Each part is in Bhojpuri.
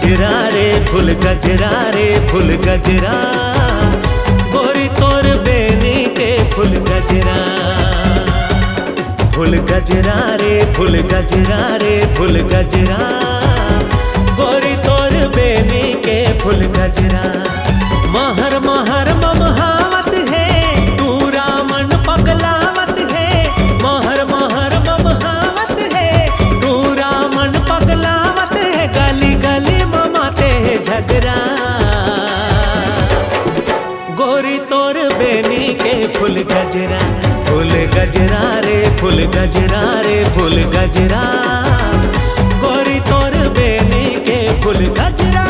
गजरा रे फूल गजरा रे फूल गजरा, गोरी तोर बेनी के फूल गजरा। फूल गजरा रे फूल गजरा रे फूल गजरा, गोरी तोर बेनी के फूल गजरा। महर महर ममहावत है तू रामन पगलावत है, महर महर ममहावत है तू रामन पगलावत है, गली गली ममाते है झगड़ा। गोरी तोर बेनी के फूल गजरा, फूल गजरा रे फूल गजरा रे फूल गजरा, गोरी तोर बेनी के फूल गजरा।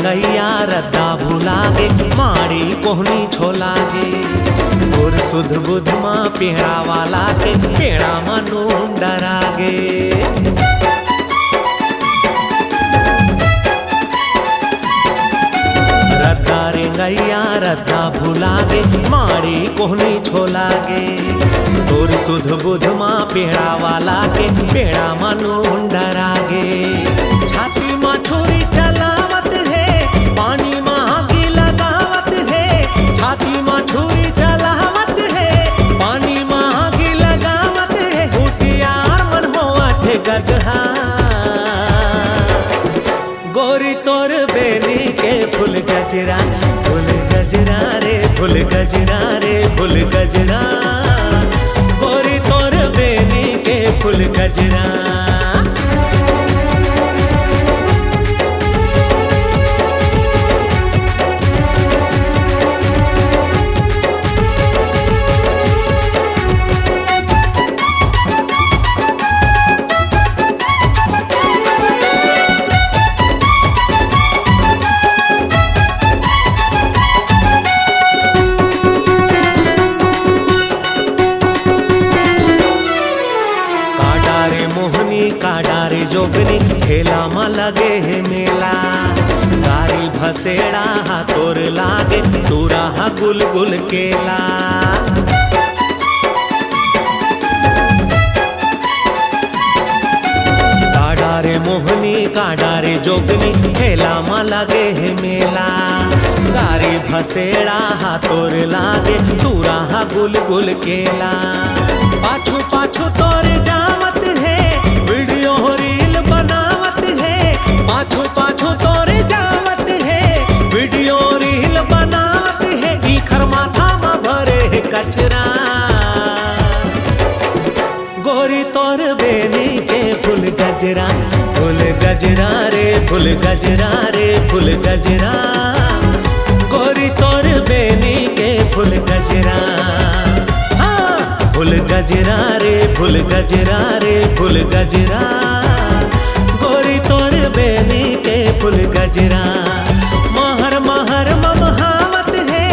गैया रद्दा भुलागे माड़ी कोहनी छोलागे, और सुध बुध माँ पेड़ा वाला के पेड़ा मनून डरागे। रद्दा रे गैया रद्दा भुलागे माड़ी कोहनी छोलागे, और सुध बुध माँ पेड़ा वाला के पेड़ा मनून डरागे। छाती माँ छोरी चलावत है पानी माँ आगी लगावत है, छाती माँ छुरी चलावत है पानी माँ आगी लगावत है, होशियार मन हो अठ गजहा। गोरी तोर बेनी के फूल गजरा, फूल गजरा रे फूल गजरा रे फूल गजरा, गोरी तोर बेनी के फूल गजरा। मोहनी काडारे जोगनी खेला मा लगे है मेला, गारी भसेड़ा हा तोर लागे तूरा हा गुल गुल केला। काडारे मोहनी काडारे जोगनी खेला मा लगे है मेला, गारी भसेड़ा हा तोर लागे तूरा हा गुल गुल केला। पाछू पाछू तोर जावत है वीडियो रील बनावत है, पाछू पाछू तोर जावत है वीडियो रील बनावत है, इखर माथा मा भरे है कचरा। गोरी तोर बेनी के फूल गजरा, फूल गजरा रे फूल गजरा रे फूल गजरा, गोरी तोर बेनी के फूल गजरा। फूल गजरा रे फूल गजरा रे फूल गजरा, गोरी तोर बेनी के फूल गजरा। महर महर ममहावत है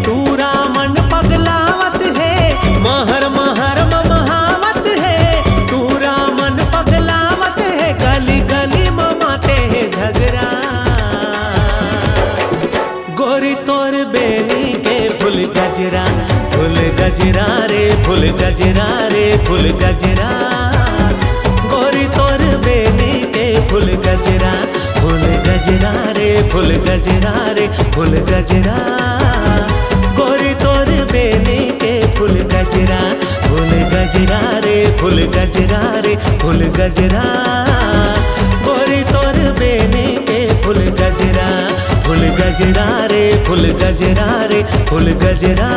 तू रामन पगलावत है, महर महर ममहावत है तू रामन पगलावत है, गली गली ममाते है झगड़ा। गोरी तोर बेनी के फूल गजरा, फूल गजरा रे फूल गजरा रे फूल गजरा, गोरी तोर बेनी के फूल गजरा। फूल गजरा रे फूल गजरा रे फूल गजरा, गोरी तोर बेनी के फूल गजरा। फूल गजरा रे फूल गजरा रे फूल गजरा, गोरी तोर बेनी के फूल गजरा। फूल गजरा रे फूल गजरा रे फूल गजरा,